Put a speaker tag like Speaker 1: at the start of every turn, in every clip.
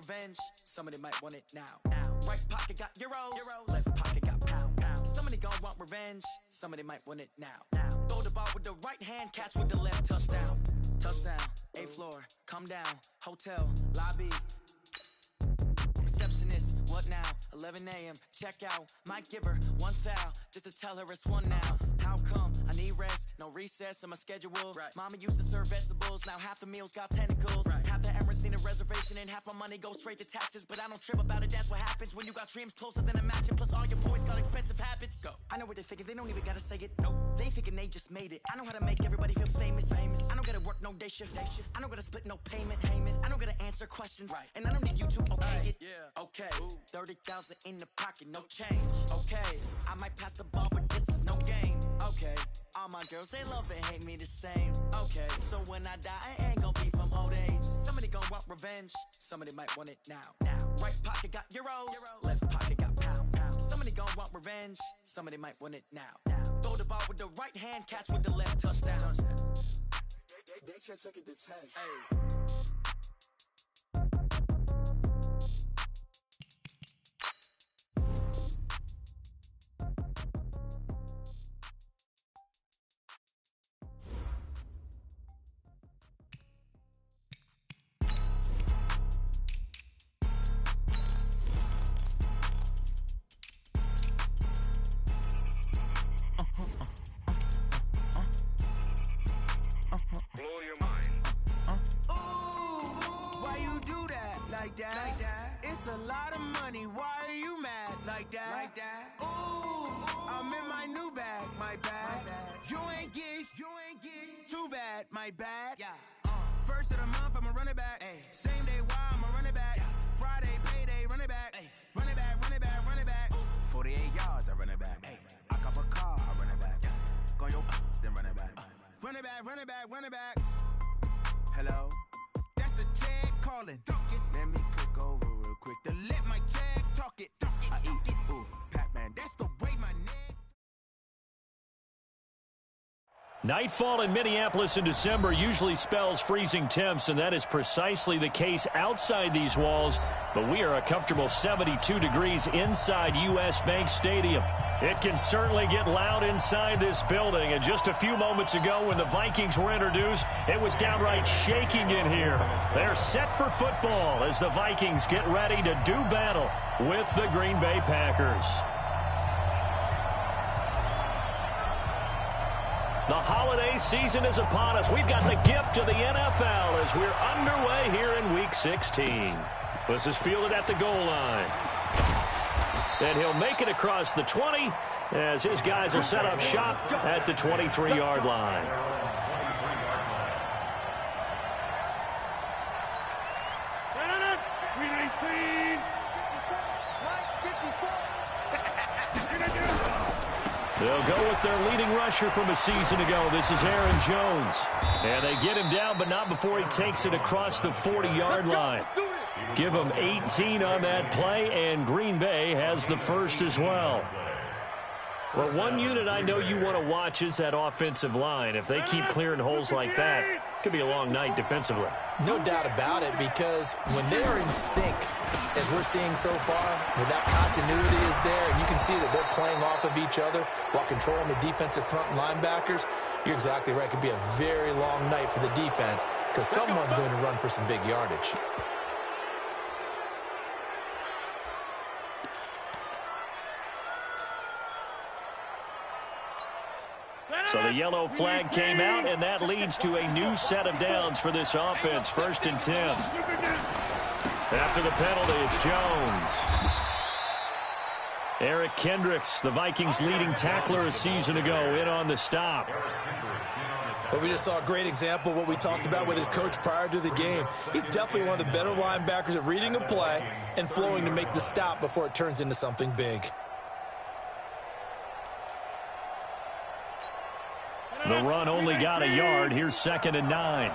Speaker 1: revenge. Somebody might want it now. Right pocket got euros, left pocket got pounds. Somebody gon' want revenge. Somebody might want it now. Throw the ball with the right hand, catch with the left. Touchdown, touchdown. 8th floor, come down. Hotel lobby. Receptionist, what now? 11 a.m. Check out. Might give her one foul just to tell her it's one now. How come? I need rest, no recess in my schedule. Right. Mama used to serve vegetables, now half the meals got tentacles. Right. Half the errands need a reservation and half my money goes straight to taxes. But I don't trip about it, that's what happens when you got dreams closer than a match. And plus all your boys got expensive habits. Go. I know what they're thinking, they don't even gotta say it. Nope. They ain't thinking they just made it. I know how to make everybody feel famous. I don't gotta work no day shift. I don't gotta split no payment. I don't gotta answer questions. Right. And I don't need you to okay it. Yeah. Okay. 30,000 in the pocket, no change. Okay. I might pass the ball, but this is no game. Okay. All my girls, they love and hate me the same. Okay. So when I die, I ain't gonna be from old age. Somebody gon' want revenge. Somebody might want it now. Right pocket got euros. Left pocket got pounds. Somebody gon' want revenge. Somebody might want it now. Throw the ball with the right hand, catch with the left. Touchdown. They check it to 10. Hey.
Speaker 2: It's a lot of money, why are you mad like that? Ooh, I'm in my new bag, my bad. You ain't get too bad, my bad. First of the month, I'ma run it back. Same day, why I'ma run it back. Friday, payday, run it back. Run it back, run it back, run it back. 48 yards, I run it back. I cop a car, I run it back. Go your then run it back. Run it back, run it back, run it back. Hello? That's the jag calling. Let me click over real quick to let my jag talk it. I eat it, ooh, Pac-Man, that's the way my neck.
Speaker 3: Nightfall in Minneapolis in December usually spells freezing temps, and that is precisely the case outside these walls. But we are a comfortable 72 degrees inside U.S. Bank Stadium. It can certainly get loud inside this building, and just a few moments ago when the Vikings were introduced, it was downright shaking in here. They're set for football as the Vikings get ready to do battle with the Green Bay Packers. The holiday season is upon us. We've got the gift of the NFL as we're underway here in Week 16. This is fielded at the goal line. And he'll make it across the 20 as his guys will set up shop at the 23-yard line. They'll go with their leading rusher from a season ago. This is Aaron Jones. And they get him down, but not before he takes it across the 40-yard line. Give him 18 on that play, and Green Bay has the first as well. Well, one unit I know you want to watch is that offensive line. If they keep clearing holes like that, it could be a long night defensively.
Speaker 4: No doubt about it, because when they are in sync, as we're seeing so far, when that continuity is there, and you can see that they're playing off of each other while controlling the defensive front linebackers, you're exactly right. It could be a very long night for the defense because someone's going to run for some big yardage.
Speaker 3: So the yellow flag came out, and that leads to a new set of downs for this offense. 1st and 10. After the penalty, it's Jones. Eric Kendricks, the Vikings' leading tackler a season ago, in on the stop.
Speaker 4: But we just saw a great example of what we talked about with his coach prior to the game. He's definitely one of the better linebackers at reading a play and flowing to make the stop before it turns into something big.
Speaker 3: The run only got a yard. Here's 2nd and 9.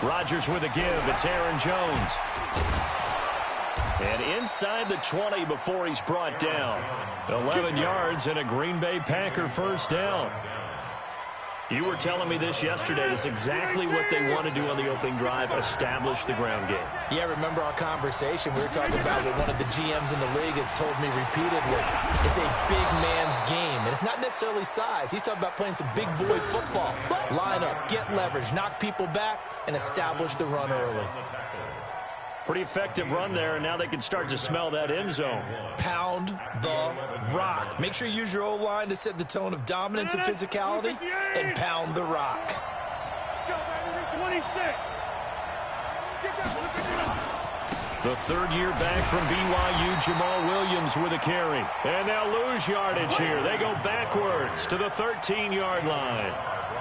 Speaker 3: Rodgers with a give. It's Aaron Jones. And inside the 20 before he's brought down. 11 yards and a Green Bay Packer first down. You were telling me this yesterday. That's exactly what they want to do on the opening drive, establish the ground game.
Speaker 4: Yeah, remember our conversation? We were talking about what one of the GMs in the league has told me repeatedly. It's a big man's game, and it's not necessarily size. He's talking about playing some big boy football. Line up, get leverage, knock people back, and establish the run early.
Speaker 3: Pretty effective run there, and now they can start to smell that end zone.
Speaker 4: Pound the rock. Make sure you use your O-line to set the tone of dominance and physicality, and pound the rock.
Speaker 3: The third-year back from BYU, Jamal Williams with a carry. And they'll lose yardage here. They go backwards to the 13-yard line.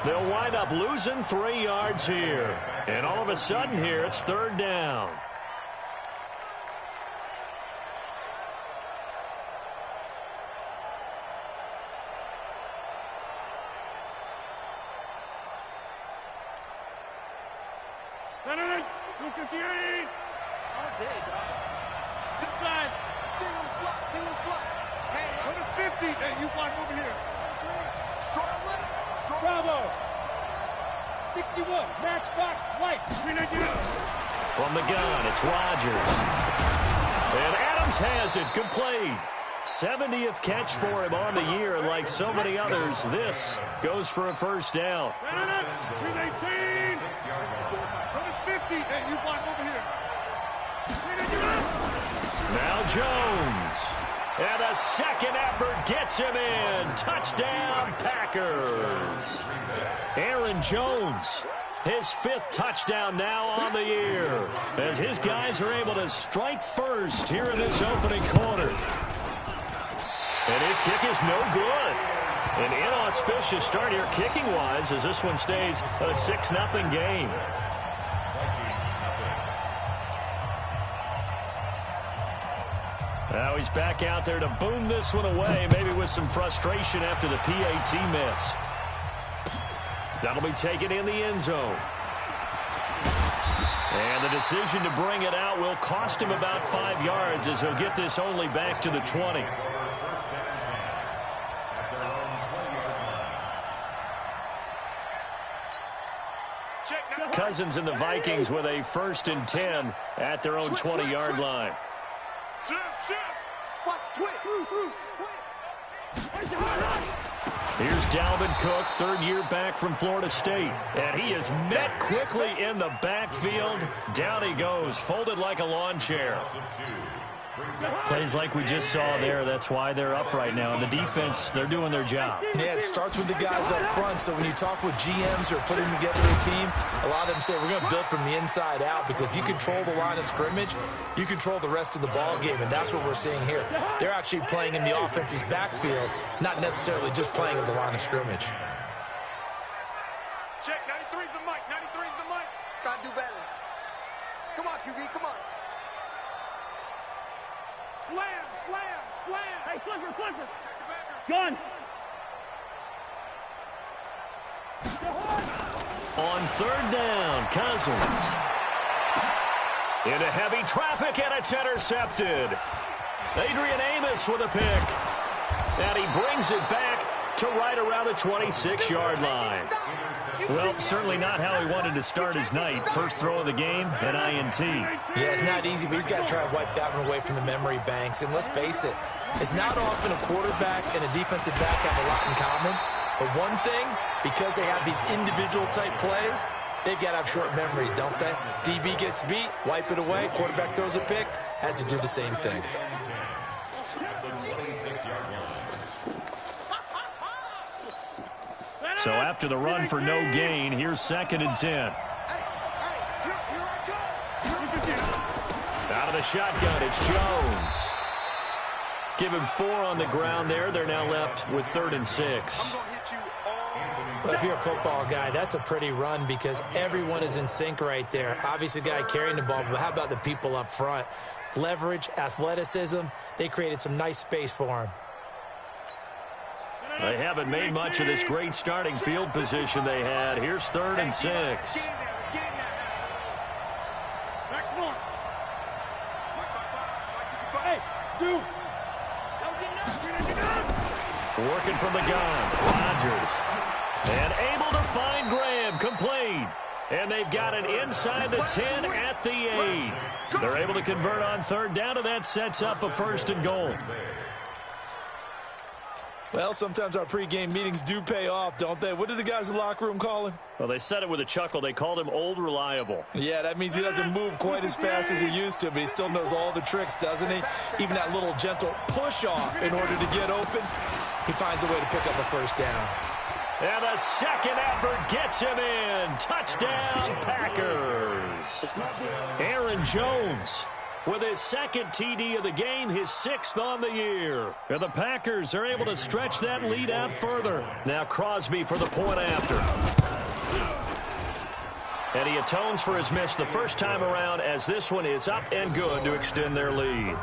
Speaker 3: They'll wind up losing 3 yards here. And all of a sudden here, it's third down. From the gun, it's Rodgers. And Adams has it, complete. 70th catch for him on the year, and like so many others, this goes for a first down. Now Jones. And a second effort gets him in. Touchdown, Packers. Aaron Jones, his 5th touchdown now on the year, as his guys are able to strike first here in this opening quarter. And his kick is no good. An inauspicious start here kicking-wise, as this one stays a 6-0 game. Now he's back out there to boom this one away, maybe with some frustration after the PAT miss. That'll be taken in the end zone. And the decision to bring it out will cost him about 5 yards, as he'll get this only back to the 20. Cousins and the Vikings with a 1st and 10 at their own 20-yard line. Here's Dalvin Cook, 3rd year back from Florida State. And he is met quickly in the backfield. Down he goes, folded like a lawn chair. Plays like we just saw there. That's why they're up right now. And the defense, they're doing their job.
Speaker 4: Yeah, it starts with the guys up front. So when you talk with GMs who are putting together a team, a lot of them say we're going to build from the inside out, because if you control the line of scrimmage, you control the rest of the ball game, and that's what we're seeing here. They're actually playing in the offense's backfield, not necessarily just playing at the line of scrimmage.
Speaker 5: Check, 93's the mic, 93's the mic. Gotta do better. Come on, QB, come on. Slam, slam, slam. Hey, flipper. Gun.
Speaker 3: On 3rd down, Cousins. Into heavy traffic, and it's intercepted. Adrian Amos with a pick. And he brings it back to right around the 26-yard line. Well, certainly not how he wanted to start his night. First throw of the game, an INT.
Speaker 4: Yeah, it's not easy, but he's got to try and wipe that one away from the memory banks. And let's face it, it's not often a quarterback and a defensive back have a lot in common. But one thing, because they have these individual type plays, they've got to have short memories, don't they? DB gets beat, wipe it away, quarterback throws a pick, has to do the same thing.
Speaker 3: So after the run for no gain, here's 2nd and 10. Out of the shotgun, it's Jones. Give him 4 on the ground there. They're now left with 3rd and 6.
Speaker 4: Well, if you're a football guy, that's a pretty run, because everyone is in sync right there. Obviously, the guy carrying the ball, but how about the people up front? Leverage, athleticism, they created some nice space for him.
Speaker 3: They haven't made much of this great starting field position they had. Here's 3rd and 6. Working from the gun, Rodgers. And able to find Graham, complete. And they've got it inside the 10 at the 8. They're able to convert on third down, and that sets up a 1st and goal.
Speaker 4: Well, sometimes our pregame meetings do pay off, don't they? What do the guys in the locker room call him?
Speaker 3: Well, they said it with a chuckle. They called him Old Reliable.
Speaker 4: Yeah, that means he doesn't move quite as fast as he used to, but he still knows all the tricks, doesn't he? Even that little gentle push-off in order to get open, he finds a way to pick up a 1st down.
Speaker 3: And the second effort gets him in. Touchdown, Packers. Aaron Jones with his 2nd TD of the game, his 6th on the year. And the Packers are able to stretch that lead out further. Now Crosby for the point after. And he atones for his miss the first time around, as this one is up and good to extend their lead.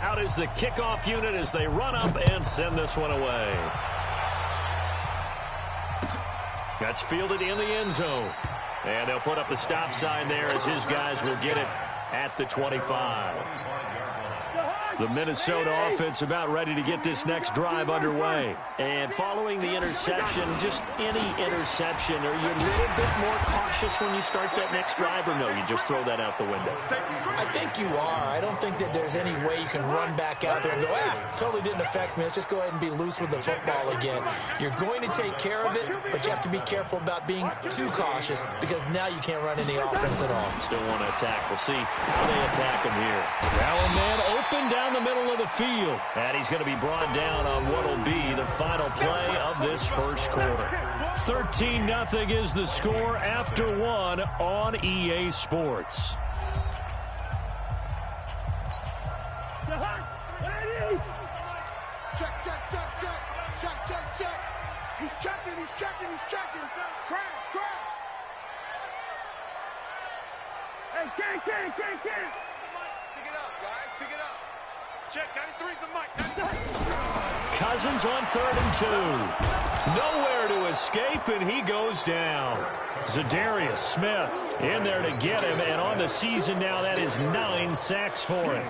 Speaker 3: Out is the kickoff unit as they run up and send this one away. That's fielded in the end zone. And they'll put up the stop sign there as his guys will get it at the 25. The Minnesota offense about ready to get this next drive underway. And following the interception, just any interception, are you a little bit more cautious when you start that next drive, or no, you just throw that out the window?
Speaker 4: I think you are. I don't think that there's any way you can run back out there and go, totally didn't affect me. Let's just go ahead and be loose with the football again. You're going to take care of it, but you have to be careful about being too cautious, because now you can't run any offense at all.
Speaker 3: Still want to attack. We'll see how they attack him here. Allen man open down the middle of the field. And he's going to be brought down on what will be the final play of this first quarter. 13-0 is the score after 1 on EA Sports.
Speaker 5: Check. He's checking. Crash. Hey, can't. Pick it up, guys. Pick it up. Check, 93's the mic.
Speaker 3: Cousins on 3rd and 2. Nowhere to escape, and he goes down. Zadarius Smith in there to get him, and on the season now, that is 9 sacks for him.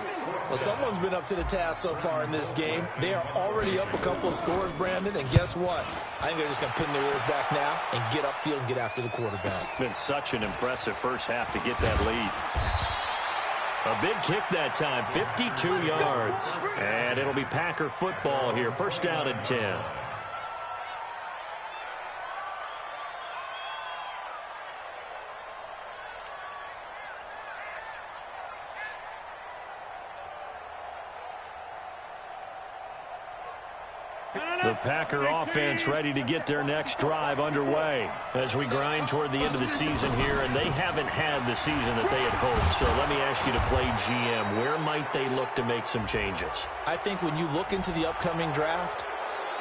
Speaker 4: Well, someone's been up to the task so far in this game. They are already up a couple of scores, Brandon, and guess what? I think they're just going to pin their ears back now and get upfield and get after the quarterback.
Speaker 3: Been such an impressive first half to get that lead. A big kick that time, 52 yards. And it'll be Packer football here. 1st down and 10. The Packer offense ready to get their next drive underway as we grind toward the end of the season here, and they haven't had the season that they had hoped. So let me ask you to play GM. Where might they look to make some changes?
Speaker 4: I think when you look into the upcoming draft,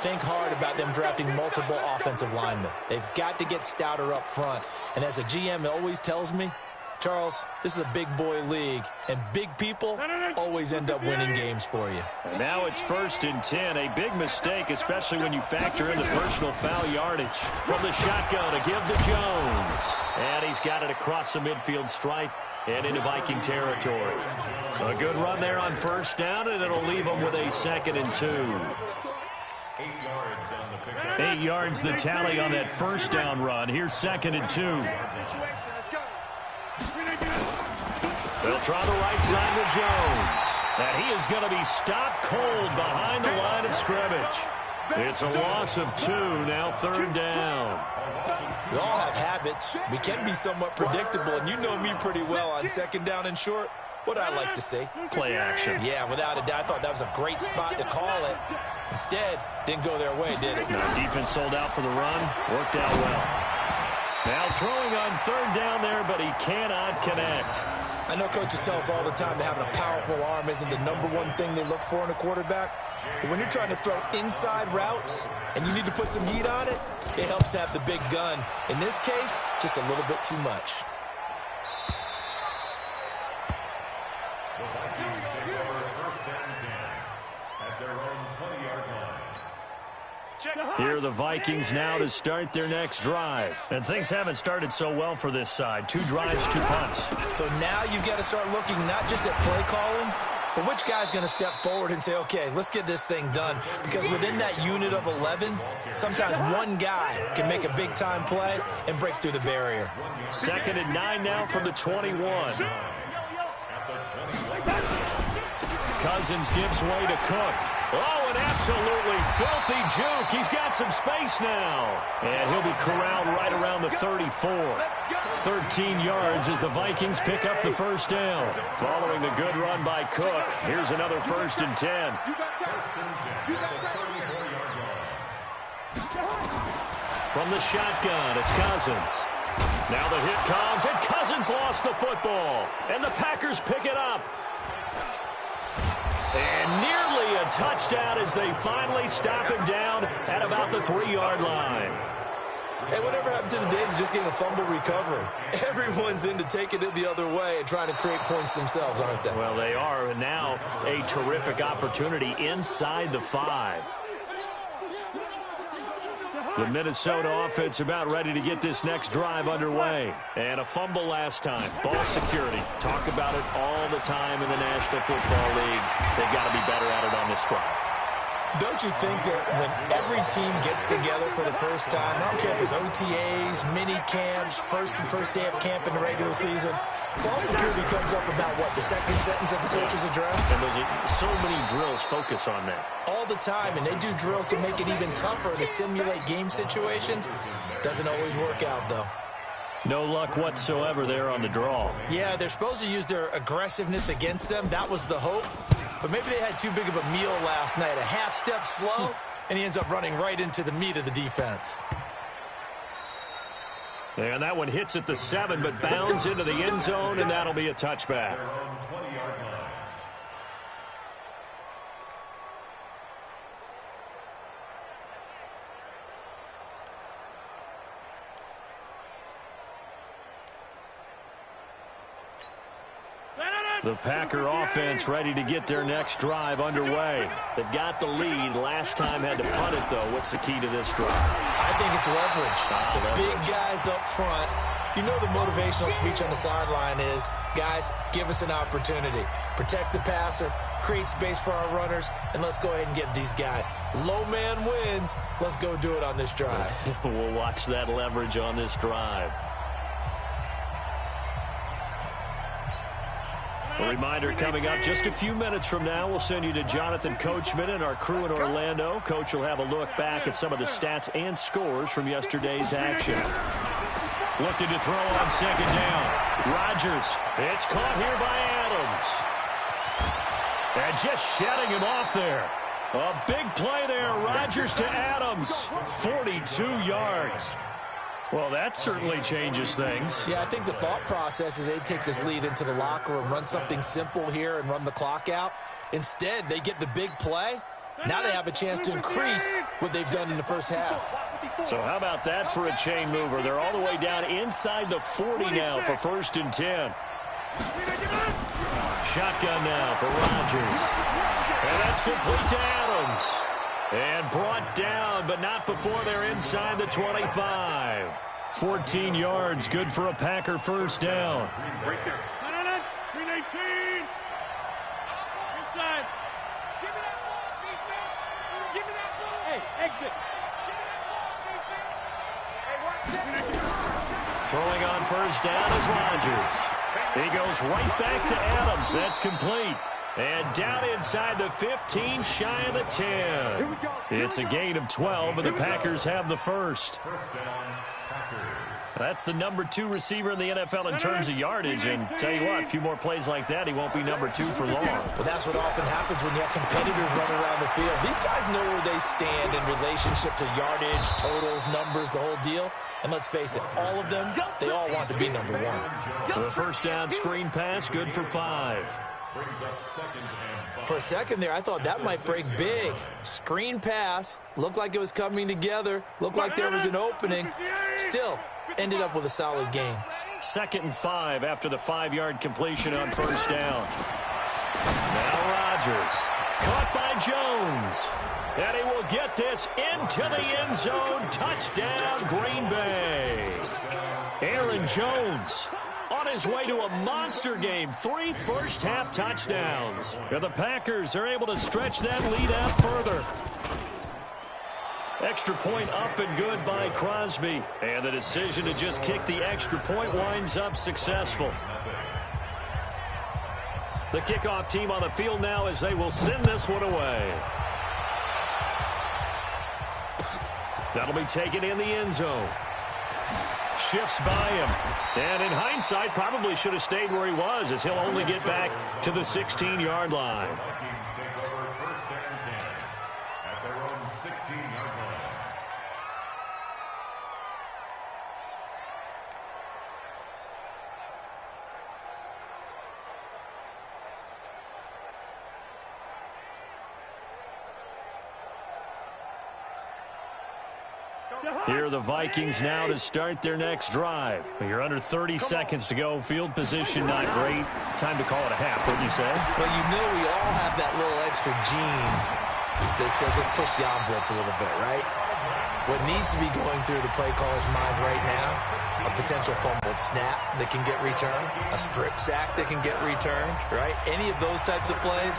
Speaker 4: think hard about them drafting multiple offensive linemen. They've got to get stouter up front. And as a GM, it always tells me, Charles, this is a big boy league, and big people always end up winning games for you.
Speaker 3: And now it's 1st and 10. A big mistake, especially when you factor in the personal foul yardage. From the shotgun to give to Jones. And he's got it across the midfield stripe and into Viking territory. A good run there on 1st down, and it'll leave them with a 2nd and 2. 8 yards the tally on that 1st down run. Here's 2nd and 2. They'll try the right side with Jones. And he is going to be stopped cold behind the line of scrimmage. It's a loss of 2, now 3rd down.
Speaker 4: We all have habits. We can be somewhat predictable, and you know me pretty well on 2nd down and short. What I like to say?
Speaker 3: Play action.
Speaker 4: Yeah, without a doubt. I thought that was a great spot to call it. Instead, didn't go their way, did it?
Speaker 3: No, defense sold out for the run. Worked out well. Now throwing on 3rd down there, but he cannot connect.
Speaker 4: I know coaches tell us all the time that having a powerful arm isn't the #1 thing they look for in a quarterback. But when you're trying to throw inside routes and you need to put some heat on it, it helps to have the big gun. In this case, just a little bit too much.
Speaker 5: Check.
Speaker 3: Here are the Vikings now to start their next drive. And things haven't started so well for this side. 2 drives, 2 punts.
Speaker 4: So now you've got to start looking not just at play calling, but which guy's going to step forward and say, okay, let's get this thing done. Because within that unit of 11, sometimes one guy can make a big-time play and break through the barrier.
Speaker 3: 2nd and 9 now from the 21. Cousins gives way to Cook. Oh, an absolutely filthy juke. He's got some space now. And he'll be corralled right around the 34. 13 yards as the Vikings pick up the first down. Following the good run by Cook, here's another 1st and 10. From the shotgun, it's Cousins. Now the hit comes, and Cousins lost the football. And the Packers pick it up. And nearly a touchdown as they finally stop him down at about the 3-yard line.
Speaker 4: Hey, whatever happened to the days of just getting a fumble recovery? Everyone's into taking it the other way and trying to create points themselves, aren't they?
Speaker 3: Well, they are. And now a terrific opportunity inside the 5. The Minnesota offense about ready to get this next drive underway. And a fumble last time. Ball security. Talk about it all the time in the National Football League. They've got to be better at it on this drive.
Speaker 4: Don't you think that when every team gets together for the first time, I don't care if it's OTAs, mini camps, first day of camp in the regular season, ball security comes up about, what, the second sentence of the coach's address?
Speaker 3: And those are so many drills focus on that.
Speaker 4: All the time, and they do drills to make it even tougher to simulate game situations. Doesn't always work out, though.
Speaker 3: No luck whatsoever there on the draw.
Speaker 4: Yeah, they're supposed to use their aggressiveness against them. That was the hope. But maybe they had too big of a meal last night. A half step slow, and he ends up running right into the meat of the defense.
Speaker 3: And that one hits at the 7, but bounds into the end zone, and that'll be a touchback. The Packer offense ready to get their next drive underway. They've got the lead. Last time had to punt it, though. What's the key to this drive?
Speaker 4: I think it's leverage. The big guys up front. You know the motivational speech on the sideline is, guys, give us an opportunity. Protect the passer, create space for our runners, and let's go ahead and get these guys. Low man wins. Let's go do it on this drive.
Speaker 3: We'll watch that leverage on this drive. A reminder coming up just a few minutes from now, we'll send you to Jonathan Coachman and our crew in Orlando. Coach will have a look back at some of the stats and scores from yesterday's action. Looking to throw on 2nd down. Rodgers. It's caught here by Adams. And just shedding him off there. A big play there. Rodgers to Adams. 42 yards. Well, that certainly changes things.
Speaker 4: Yeah, I think the thought process is they take this lead into the locker room, run something simple here and run the clock out. Instead, they get the big play. Now they have a chance to increase what they've done in the first half.
Speaker 3: So how about that for a chain mover? They're all the way down inside the 40 now for 1st and 10. Shotgun now for Rodgers. And that's complete to Adams. And brought down, but not before they're inside the 25. 14 yards, good for a Packer 1st down.
Speaker 5: Right there. 319. Inside. Give me that ball, defense. Give me that ball. Hey, exit. Give me that ball, defense. Hey, watch it.
Speaker 3: Throwing on 1st down is Rodgers. He goes right back to Adams. That's complete. And down inside the 15, shy of the 10. It's a gain of 12, and the Packers have the first. That's the number 2 receiver in the NFL in terms of yardage. And tell you what, a few more plays like that, he won't be number 2 for long.
Speaker 4: Well, that's what often happens when you have competitors running around the field. These guys know where they stand in relationship to yardage, totals, numbers, the whole deal. And let's face it, all of them, they all want to be number 1.
Speaker 3: The 1st down screen pass, good for 5.
Speaker 4: For a second there, I thought that might break big. Screen pass. Looked like it was coming together. Looked like there was an opening. Still, ended up with a solid gain.
Speaker 3: 2nd and 5 after the 5-yard completion on 1st down. Now Rodgers. Caught by Jones. And he will get this into the end zone. Touchdown, Green Bay. Aaron Jones on his way to a monster game. 3 first-half touchdowns. And the Packers are able to stretch that lead out further. Extra point up and good by Crosby. And the decision to just kick the extra point winds up successful. The kickoff team on the field now as they will send this one away. That'll be taken in the end zone. Shifts by him. And in hindsight, probably should have stayed where he was as he'll only get back to the 16-yard line. Here are the Vikings now to start their next drive. You're under 30 seconds to go. Field position not great. Time to call it a half, wouldn't you say?
Speaker 4: Well, you know we all have that little extra gene that says let's push the envelope a little bit, right? What needs to be going through the play caller's mind right now, a potential fumbled snap that can get returned, a strip sack that can get returned, right? Any of those types of plays,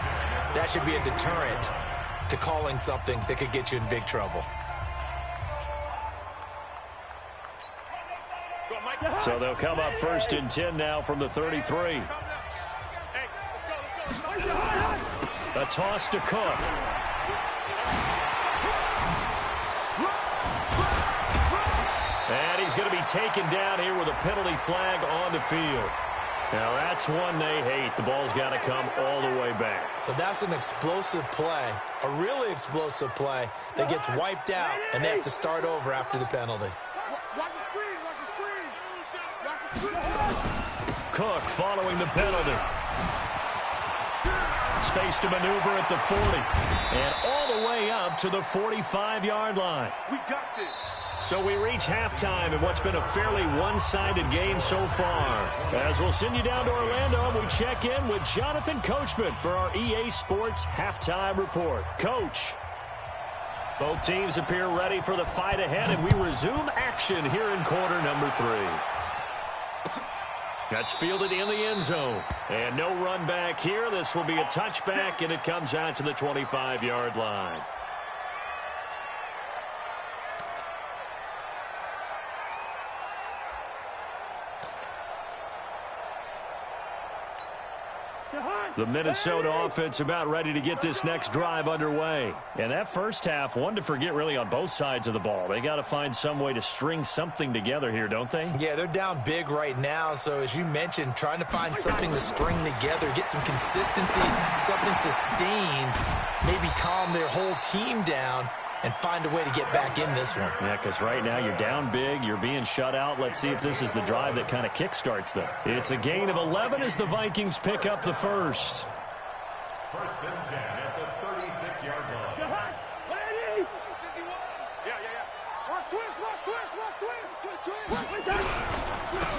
Speaker 4: that should be a deterrent to calling something that could get you in big trouble.
Speaker 3: So they'll come up 1st and 10 now from the 33. A toss to Cook. And he's going to be taken down here with a penalty flag on the field. Now that's one they hate. The ball's got to come all the way back.
Speaker 4: So that's an explosive play, a really explosive play that gets wiped out, and they have to start over after the penalty.
Speaker 3: Cook following the penalty. Space to maneuver at the 40. And all the way up to the 45-yard line.
Speaker 5: We got this.
Speaker 3: So we reach halftime in what's been a fairly one-sided game so far. As we'll send you down to Orlando, and we check in with Jonathan Coachman for our EA Sports Halftime Report. Coach. Both teams appear ready for the fight ahead, and we resume action here in quarter number 3. That's fielded in the end zone. And no run back here. This will be a touchback, and it comes out to the 25-yard line. The Minnesota offense about ready to get this next drive underway. And that first half, one to forget really on both sides of the ball. They got to find some way to string something together here, don't they?
Speaker 4: Yeah, they're down big right now. So as you mentioned, trying to find something to string together, get some consistency, something sustained, maybe calm their whole team down and find a way to get back in this one.
Speaker 3: Yeah, because right now you're down big, you're being shut out. Let's see if this is the drive that kind of kickstarts them. It's a gain of 11 as the Vikings pick up the first.
Speaker 6: 1st and 10 at the 36-yard line.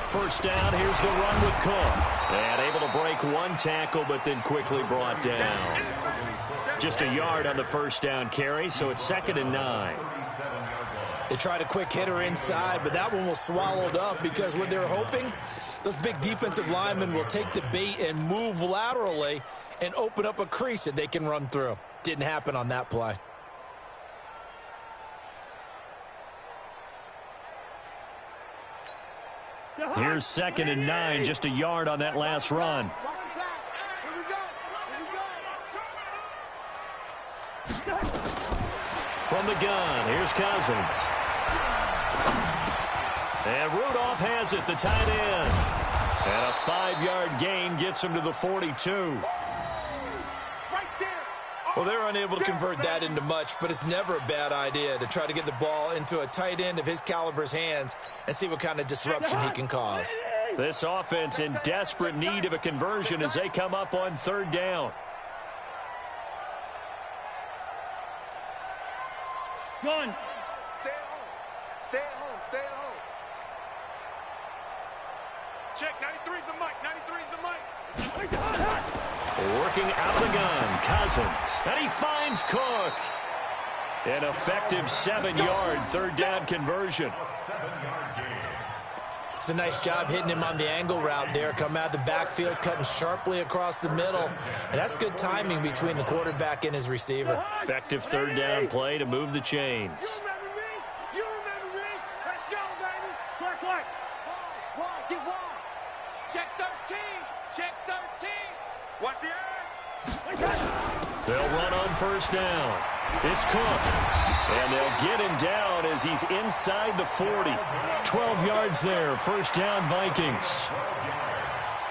Speaker 3: First down, here's the run with Cook. And able to break one tackle, but then quickly brought down. Just a yard on the first down carry, so it's 2nd and 9.
Speaker 4: They tried a quick hitter inside, but that one was swallowed up because what they're hoping, those big defensive linemen will take the bait and move laterally and open up a crease that they can run through. Didn't happen on that play.
Speaker 3: Here's 2nd and 9, just a yard on that last run. From the gun, here's Cousins. And Rudolph has it, the tight end. And a 5-yard gain gets him to the 42.
Speaker 4: Well, they're unable to convert that into much, but it's never a bad idea to try to get the ball into a tight end of his caliber's hands and see what kind of disruption he can cause.
Speaker 3: This offense in desperate need of a conversion as they come up on 3rd down.
Speaker 5: Gun. Stay at home. Stay at home. Stay at home. Check. 93's the mic. 93's the mic.
Speaker 3: Working out the gun, Cousins. And he finds Cook. An effective 7-yard third down conversion.
Speaker 4: It's a nice job hitting him on the angle route there. Come out of the backfield, cutting sharply across the middle. And that's good timing between the quarterback and his receiver.
Speaker 3: Effective third down play to move the chains.
Speaker 5: You remember me? Let's go, baby. Quick. Get wide. Check 13. Check 13. Watch the edge.
Speaker 3: They'll run on first down. It's Cook. And they'll get him down as he's inside the 40. 12 yards there. First down, Vikings.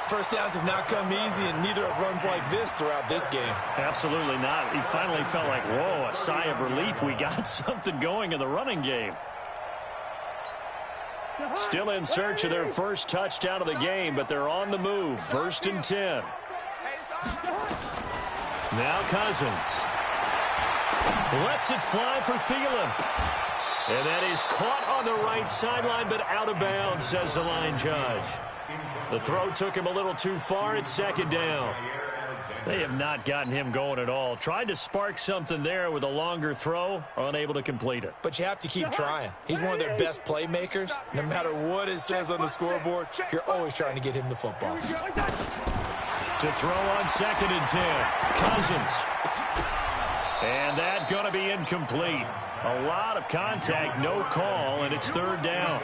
Speaker 4: First downs have not come easy, and neither have runs like this throughout this game.
Speaker 3: Absolutely not. He finally felt like, whoa, a sigh of relief. We got something going in the running game. Still in search of their first touchdown of the game, but they're on the move. 1st and 10. Now Cousins. Lets it fly for Thielen. And that is caught on the right sideline, but out of bounds, says the line judge. The throw took him a little too far. It's 2nd down. They have not gotten him going at all. Tried to spark something there with a longer throw, unable to complete it.
Speaker 4: But you have to keep trying. He's one of their best playmakers. No matter what it says on the scoreboard, you're always trying to get him the football.
Speaker 3: To throw on 2nd and 10. Cousins. And that's going to be incomplete. A lot of contact, no call, and it's 3rd down.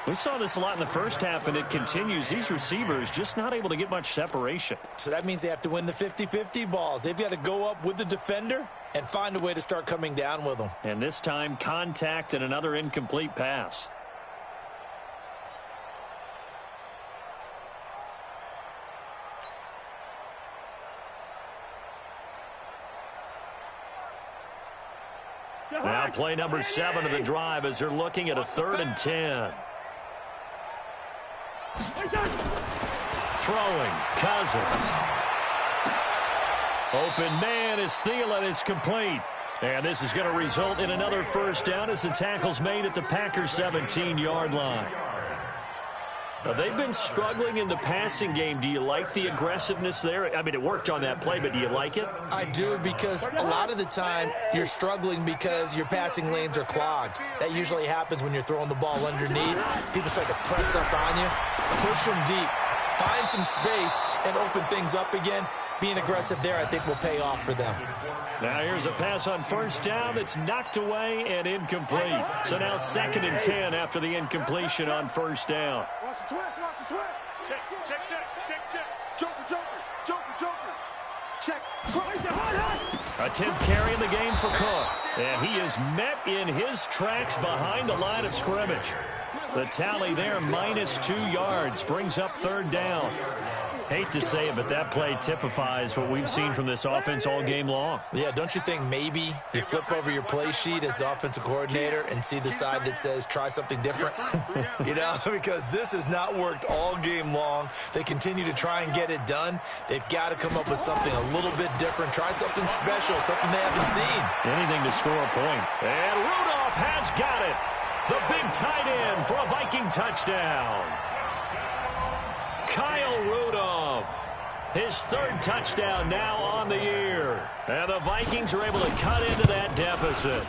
Speaker 3: We saw this a lot in the first half, and it continues. These receivers just not able to get much separation.
Speaker 4: So that means they have to win the 50-50 balls. They've got to go up with the defender and find a way to start coming down with them.
Speaker 3: And this time, contact and another incomplete pass. Now play number 7 of the drive as they're looking at a 3rd and 10. Throwing, Cousins. Open man is Thielen. It's complete. And this is going to result in another first down as the tackle's made at the Packers' 17-yard line. Now, they've been struggling in the passing game. Do you like the aggressiveness there? I mean, it worked on that play, but do you like it?
Speaker 4: I do, because a lot of the time you're struggling because your passing lanes are clogged. That usually happens when you're throwing the ball underneath. People start to press up on you, push them deep, find some space, and open things up again. Being aggressive there, I think, will pay off for them.
Speaker 3: Now here's a pass on first down that's knocked away and incomplete. So now 2nd and 10 after the incompletion on first down.
Speaker 5: Watch the twist. Check. Joker. Check.
Speaker 3: A 10th carry in the game for Cook. And he is met in his tracks behind the line of scrimmage. The tally there, -2 yards, brings up 3rd down. Hate to say it, but that play typifies what we've seen from this offense all game long.
Speaker 4: Yeah, don't you think maybe you flip over your play sheet as the offensive coordinator and see the side that says try something different? You know, because this has not worked all game long. They continue to try and get it done. They've got to come up with something a little bit different. Try something special, something they haven't seen.
Speaker 3: Anything to score a point. And Rudolph has got it. The big tight end for a Viking touchdown. Kyle Rudolph, his 3rd touchdown now on the year. And the Vikings are able to cut into that deficit.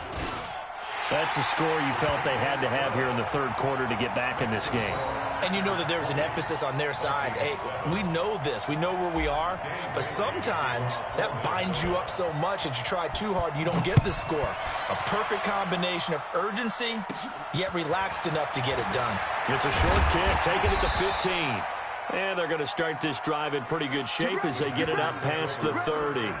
Speaker 3: That's a score you felt they had to have here in the 3rd quarter to get back in this game.
Speaker 4: And you know that there was an emphasis on their side. Hey, we know this. We know where we are. But sometimes that binds you up so much that you try too hard, you don't get the score. A perfect combination of urgency, yet relaxed enough to get it done.
Speaker 3: It's a short kick, taken at the 15. And they're going to start this drive in pretty good shape as they get it up past the 30.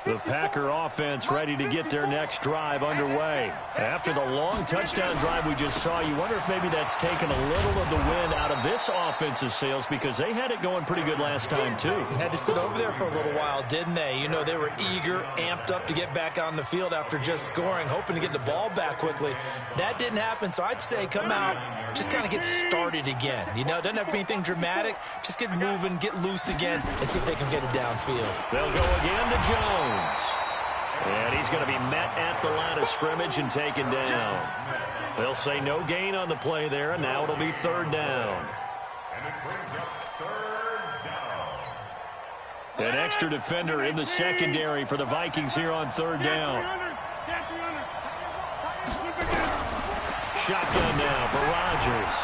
Speaker 3: The Packer offense ready to get their next drive underway. After the long touchdown drive we just saw, you wonder if maybe that's taken a little of the wind out of this offensive sails, because they had it going pretty good last time, too.
Speaker 4: Had to sit over there for a little while, didn't they? You know, they were eager, amped up to get back on the field after just scoring, hoping to get the ball back quickly. That didn't happen, so I'd say come out, just kind of get started again. You know, it doesn't have to be anything dramatic. Just get moving, get loose again, and see if they can get it downfield.
Speaker 3: They'll go again to Jones. And he's going to be met at the line of scrimmage and taken down. They'll say no gain on the play there, and now it'll be third down.
Speaker 6: And it brings up third down.
Speaker 3: An extra defender in the secondary for the Vikings here on third down. Shotgun now for Rodgers.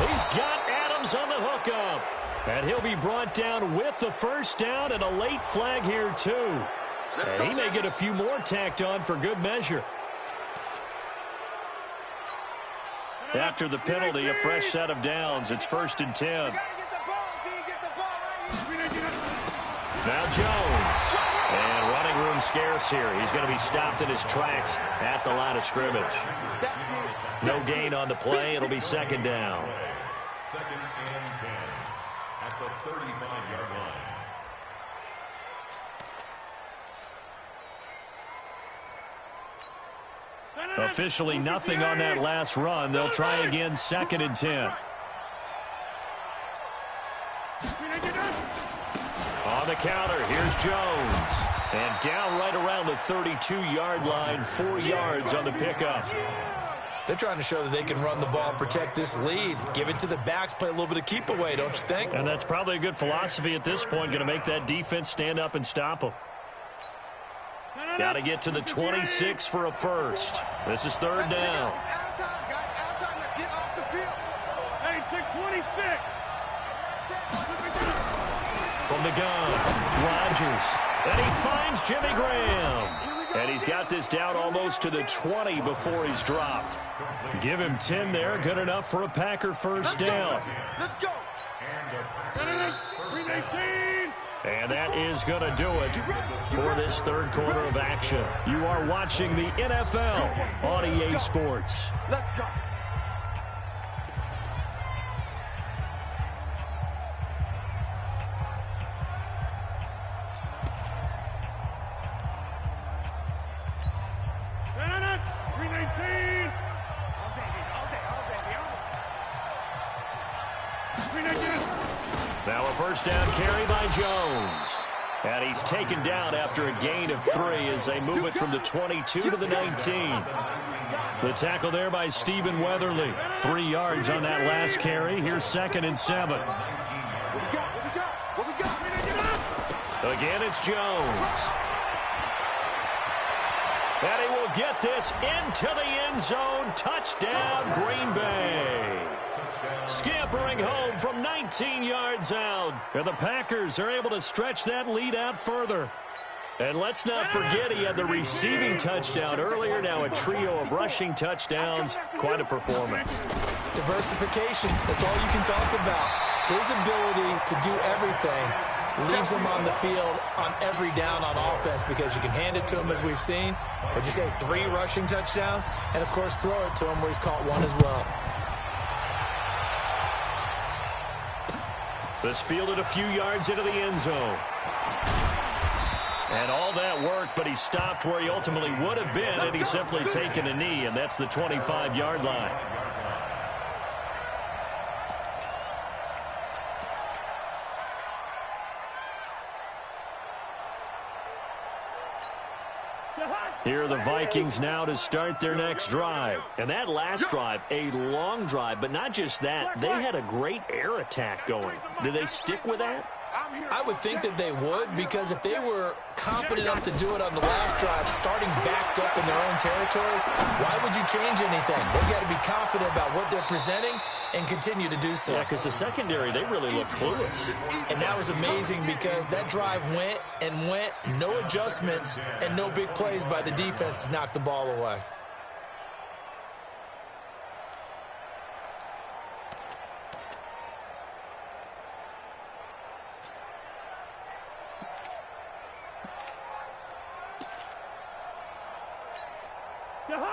Speaker 3: He's got Adams on the hookup. And he'll be brought down with the first down and a late flag here, too. And he may get a few more tacked on for good measure. After the penalty, a fresh set of downs. It's 1st and 10. Now Jones. And running room scarce here. He's going to be stopped in his tracks at the line of scrimmage. No gain on the play. It'll be second down.
Speaker 6: 2nd and 10 at the 35-yard line.
Speaker 3: Officially nothing on that last run. They'll try again, 2nd and 10. On the counter, here's Jones. And down right around the 32-yard line, 4 yards on the pickup.
Speaker 4: They're trying to show that they can run the ball and protect this lead. Give it to the backs, play a little bit of keep away, don't you think?
Speaker 3: And that's probably a good philosophy at this point, going to make that defense stand up and stop them. Got to get to the 26 for a first. This is third down.
Speaker 5: It's out of time, guys. Out of time. Let's get off the field. Hey, take 26.
Speaker 3: From the gun, Rodgers. And he finds Jimmy Graham. And he's got this down almost to the 20 before he's dropped. Give him 10 there. Good enough for a Packer first down.
Speaker 5: Let's go.
Speaker 3: And that is going to do it for this third quarter of action. You are watching the NFL on EA Sports.
Speaker 5: Let's go.
Speaker 3: Now a first down carry by Jones. And he's taken down after a gain of 3 as they move it from the 22 to the 19. The tackle there by Stephen Weatherly. 3 yards on that last carry. Here's 2nd and 7. Again, it's Jones. And he will get this into the end zone. Touchdown, Green Bay. Scampering home from 19 yards out. And the Packers are able to stretch that lead out further. And let's not forget he had the receiving touchdown earlier. Now a trio of rushing touchdowns. Quite a performance.
Speaker 4: Diversification, that's all you can talk about. His ability to do everything leaves him on the field on every down on offense because you can hand it to him as we've seen. But you say 3 rushing touchdowns and, of course, throw it to him where he's caught 1 as well.
Speaker 3: This fielded a few yards into the end zone. And all that work, but he stopped where he ultimately would have been had he simply taken a knee, and that's the 25-yard line. Here are the Vikings now to start their next drive. And that last drive, a long drive, but not just that. They had a great air attack going. Do they stick with that?
Speaker 4: I would think that they would, because if they were confident enough to do it on the last drive, starting backed up in their own territory, why would you change anything? They've got to be confident about what they're presenting and continue to do so.
Speaker 3: Yeah, because the secondary, they really look clueless.
Speaker 4: And that was amazing because that drive went and went, no adjustments, and no big plays by the defense to knock the ball away.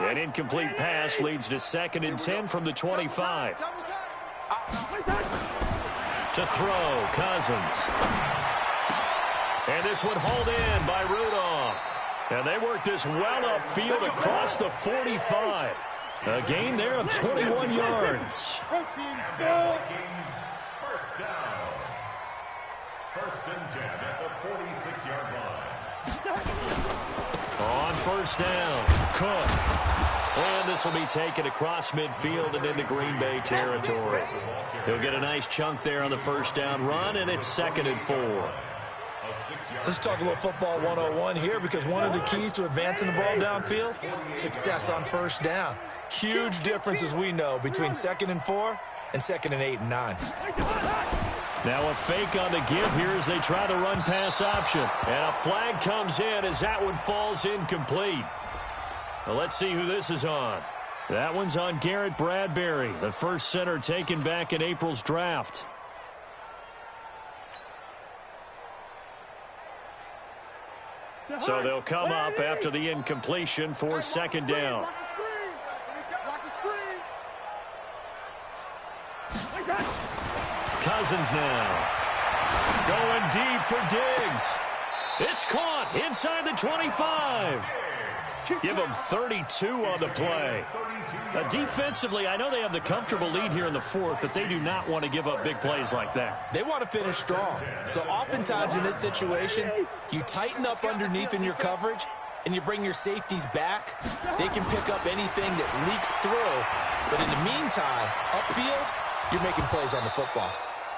Speaker 3: An incomplete pass leads to 2nd and 10 from the 25. To throw, Cousins. And this one hauled in by Rudolph. And they work this well upfield across the 45. A gain there of 21 yards.
Speaker 6: Vikings first down. 1st and 10 at the 46-yard line.
Speaker 3: first down. Cook. And this will be taken across midfield and into Green Bay territory. He'll get a nice chunk there on the first down run, and it's 2nd and 4.
Speaker 4: Let's talk a little football 101 here, because one of the keys to advancing the ball downfield, success on first down. Huge difference, as we know, between 2nd and 4 and 2nd and 8 and 9.
Speaker 3: Now a fake on the give here as they try the run-pass option. And a flag comes in as that one falls incomplete. Well, let's see who this is on. That one's on Garrett Bradbury, the first center taken back in April's draft. So they'll come up after the incompletion for 2nd down. Cousins now. Going deep for Diggs. It's caught inside the 25. Give them 32 on the play. Defensively, I know they have the comfortable lead here in the 4th, but they do not want to give up big plays like that.
Speaker 4: They want to finish strong. So oftentimes in this situation, you tighten up underneath in your coverage, and you bring your safeties back. They can pick up anything that leaks through. But in the meantime, upfield, you're making plays on the football.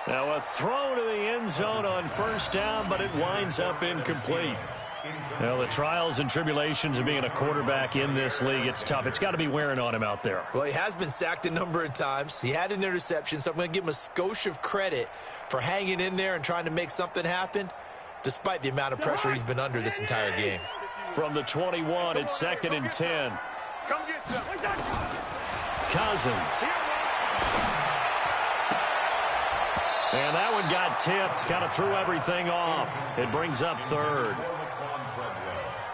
Speaker 3: Now a throw to the end zone on first down, but it winds up incomplete. Well, the trials and tribulations of being a quarterback in this league, it's tough. It's got to be wearing on him out there.
Speaker 4: Well, he has been sacked a number of times. He had an interception, so I'm going to give him a skosh of credit for hanging in there and trying to make something happen, despite the amount of pressure he's been under this entire game.
Speaker 3: From the 21, it's 2nd and 10. Cousins. And that one got tipped, kind of threw everything off. It brings up 3rd.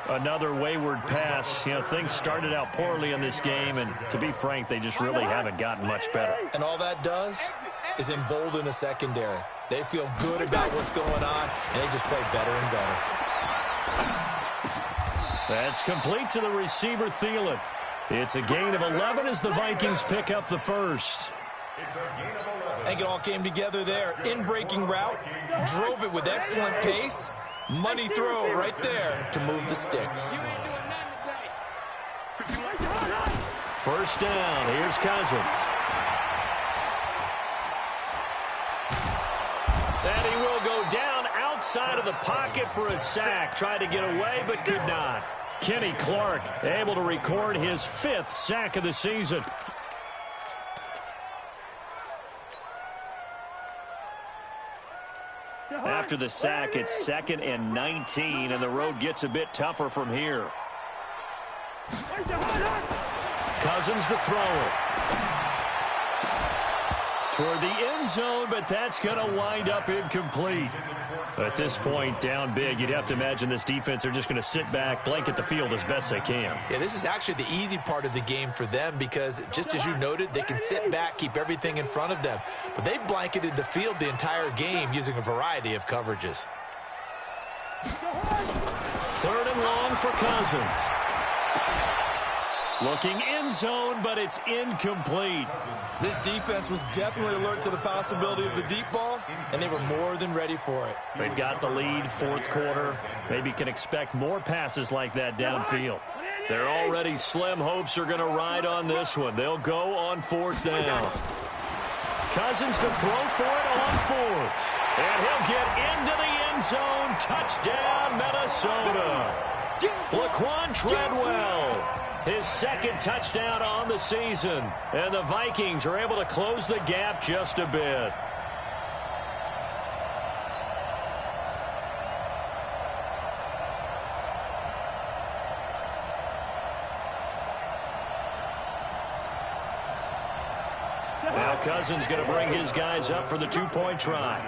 Speaker 3: Another wayward pass. You know, things started out poorly in this game, and to be frank, they just really haven't gotten much better.
Speaker 4: And all that does is embolden a secondary. They feel good about what's going on, and they just play better and better.
Speaker 3: That's complete to the receiver, Thielen. It's a gain of 11 as the Vikings pick up the first.
Speaker 4: I think it all came together there. In-breaking route, drove it with excellent pace. Money throw right there to move the sticks.
Speaker 3: First down. Here's Cousins. And he will go down outside of the pocket for a sack. Tried to get away, but could not. Kenny Clark able to record his 5th sack of the season. After the sack, it's 2nd and 19, and the road gets a bit tougher from here. Cousins the thrower. Toward the end zone, but that's going to wind up incomplete. At this point, down big, you'd have to imagine this defense are just going to sit back, blanket the field as best they can.
Speaker 4: Yeah, this is actually the easy part of the game for them because, just as you noted, they can sit back, keep everything in front of them. But they've blanketed the field the entire game using a variety of coverages.
Speaker 3: 3rd and long for Cousins. Looking end zone, but it's incomplete.
Speaker 4: This defense was definitely alert to the possibility of the deep ball, and they were more than ready for it.
Speaker 3: They've got the lead, 4th quarter. Maybe can expect more passes like that downfield. Their already slim hopes are going to ride on this one. They'll go on 4th down. Cousins to throw for it on 4th. And he'll get into the end zone. Touchdown, Minnesota. Laquan Treadwell. His 2nd touchdown on the season. And the Vikings are able to close the gap just a bit. Now Cousins going to bring his guys up for the 2-point try.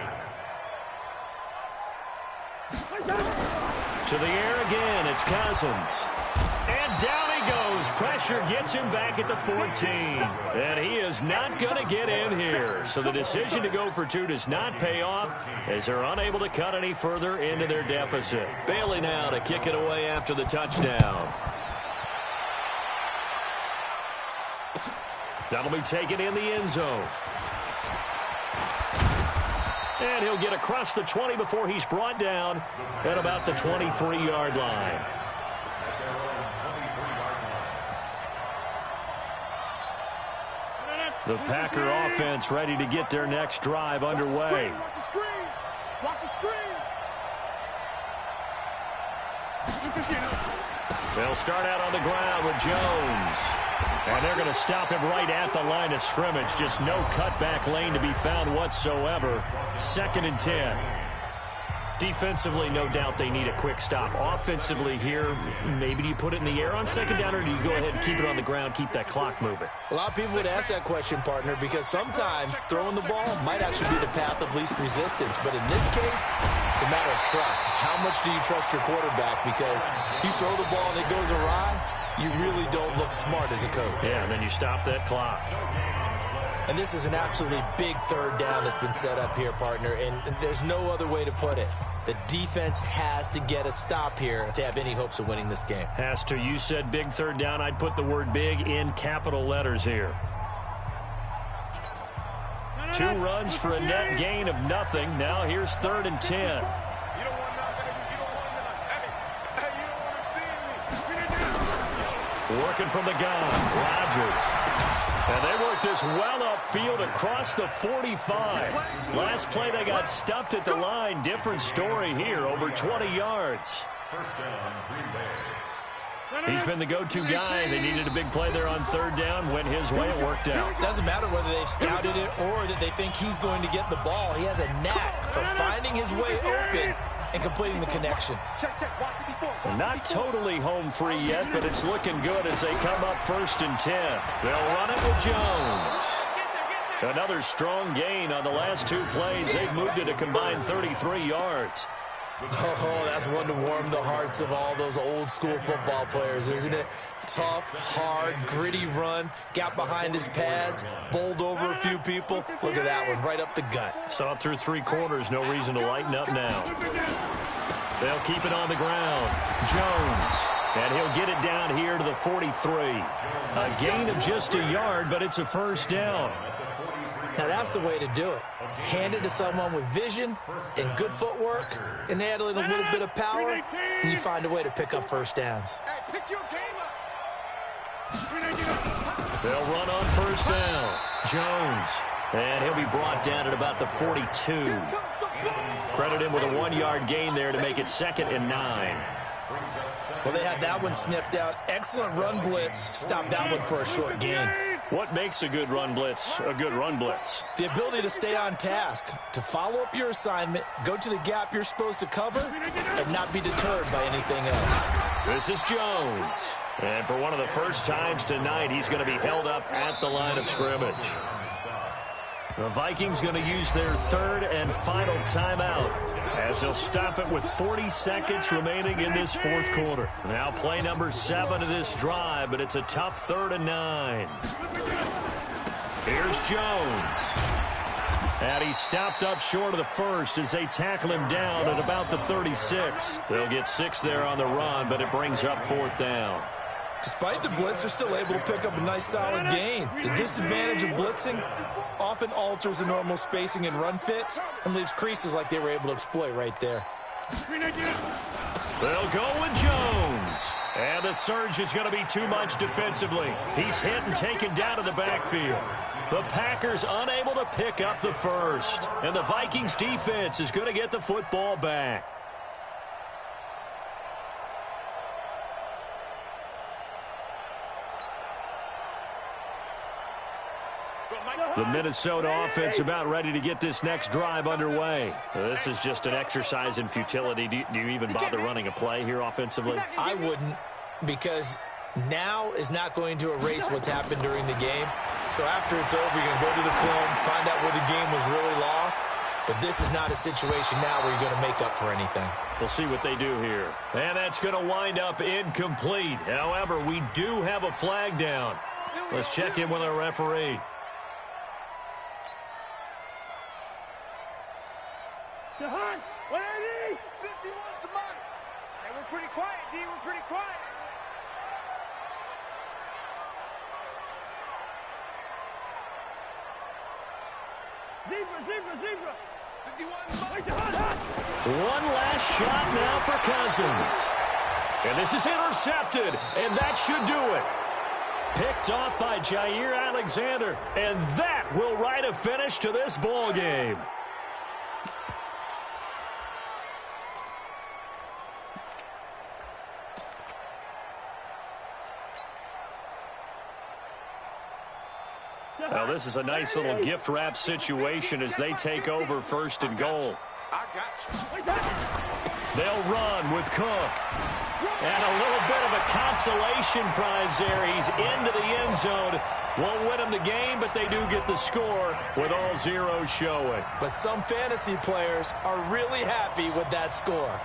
Speaker 3: To the air again, it's Cousins. And down he goes. Pressure gets him back at the 14. And he is not going to get in here. So the decision to go for 2 does not pay off as they're unable to cut any further into their deficit. Bailey now to kick it away after the touchdown. That'll be taken in the end zone. And he'll get across the 20 before he's brought down at about the 23-yard line. The Packer offense ready to get their next drive underway.
Speaker 5: Watch the screen. Watch the screen.
Speaker 3: They'll start out on the ground with Jones. And they're going to stop him right at the line of scrimmage. Just no cutback lane to be found whatsoever. 2nd and 10. Defensively, no doubt they need a quick stop. Offensively here, maybe do you put it in the air on 2nd down, or do you go ahead and keep it on the ground, keep that clock moving?
Speaker 4: A lot of people would ask that question, partner, because sometimes throwing the ball might actually be the path of least resistance. But in this case, it's a matter of trust. How much do you trust your quarterback? Because you throw the ball and it goes awry, you really don't look smart as a coach.
Speaker 3: Yeah, and then you stop that clock.
Speaker 4: And this is an absolutely big 3rd down that's been set up here, partner, and there's no other way to put it. The defense has to get a stop here if they have any hopes of winning this game.
Speaker 3: Has to. You said big 3rd down. I'd put the word big in capital letters here. 2 runs for a net gain of nothing. Now here's 3rd and 10.
Speaker 5: You don't want none, baby. You don't want none. Hey, you don't want to see me.
Speaker 3: Working from the gun, Rodgers. And they work this well upfield across the 45. Last play they got stuffed at the line. Different story here, over 20 yards.
Speaker 6: First down, Green Bay.
Speaker 3: He's been the go-to guy. They needed a big play there on 3rd down. Went his way. It worked out.
Speaker 4: Doesn't matter whether they've scouted it or that they think he's going to get the ball. He has a knack for finding his way open and completing the connection.
Speaker 3: And not totally home free yet, but it's looking good as they come up 1st and 10. They'll run it with Jones. Another strong gain on the last 2 plays. They've moved it a combined 33 yards.
Speaker 4: Oh, that's one to warm the hearts of all those old school football players, isn't it? Tough, hard, gritty run, got behind his pads, bowled over a few people. Look at that one, right up the gut.
Speaker 3: Saw it through 3 quarters, no reason to lighten up now. They'll keep it on the ground. Jones, and he'll get it down here to the 43. A gain of just a yard, but it's a 1st down.
Speaker 4: Now that's the way to do it. Hand it to someone with vision and good footwork, and add in a little bit of power, and you find a way to pick up 1st downs.
Speaker 5: Hey, pick your game up.
Speaker 3: They'll run on 1st down. Jones, and he'll be brought down at about the 42. Credit him with a 1-yard gain there to make it 2nd and 9.
Speaker 4: Well, they had that one sniffed out. Excellent run blitz. Stop that one for a short gain.
Speaker 3: What makes a good run blitz a good run blitz?
Speaker 4: The ability to stay on task, to follow up your assignment, go to the gap you're supposed to cover, and not be deterred by anything else.
Speaker 3: This is Jones. And for one of the first times tonight, he's going to be held up at the line of scrimmage. The Vikings going to use their 3rd and final timeout as they'll stop it with 40 seconds remaining in this 4th quarter. Now play number 7 of this drive, but it's a tough 3rd and 9. Here's Jones. And he stopped up short of the 1st as they tackle him down at about the 36. They'll get 6 there on the run, but it brings up 4th down.
Speaker 4: Despite the blitz, they're still able to pick up a nice solid gain. The disadvantage of blitzing often alters the normal spacing and run fits and leaves creases like they were able to exploit right there.
Speaker 3: They'll go with Jones. And the surge is going to be too much defensively. He's hit and taken down to the backfield. The Packers unable to pick up the 1st. And the Vikings defense is going to get the football back. The Minnesota offense about ready to get this next drive underway. This is just an exercise in futility. Do you even bother running a play here offensively?
Speaker 4: I wouldn't, because now is not going to erase what's happened during the game. So after it's over, you're going to go to the film, find out where the game was really lost. But this is not a situation now where you're going to make up for anything.
Speaker 3: We'll see what they do here. And that's going to wind up incomplete. However, we do have a flag down. Let's check in with our referee.
Speaker 5: Jahan, what are these? 51 to Mike. Hey, we're pretty quiet, D. We're pretty quiet. Zebra. 51 to Mike.
Speaker 3: One last shot now for Cousins. And this is intercepted, and that should do it. Picked off by Jair Alexander. And that will write a finish to this ball game. Well, this is a nice little gift wrap situation as they take over first and goal.
Speaker 5: I got you.
Speaker 3: They'll run with Cook. And a little bit of a consolation prize there. He's into the end zone. Won't win him the game, but they do get the score with all zeros showing.
Speaker 4: But some fantasy players are really happy with that score.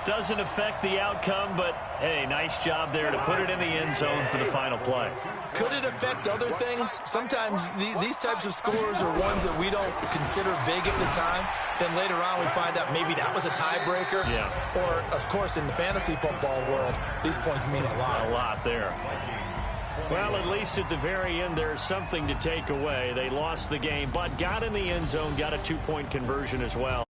Speaker 3: Doesn't affect the outcome, but, hey, nice job there to put it in the end zone for the final play.
Speaker 4: Could it affect other things? Sometimes these types of scores are ones that we don't consider big at the time. Then later on we find out maybe that was a tiebreaker.
Speaker 3: Yeah.
Speaker 4: Or, of course, in the fantasy football world, these points mean a lot.
Speaker 3: A lot there. Well, at least at the very end, there's something to take away. They lost the game, but got in the end zone, got a 2-point conversion as well.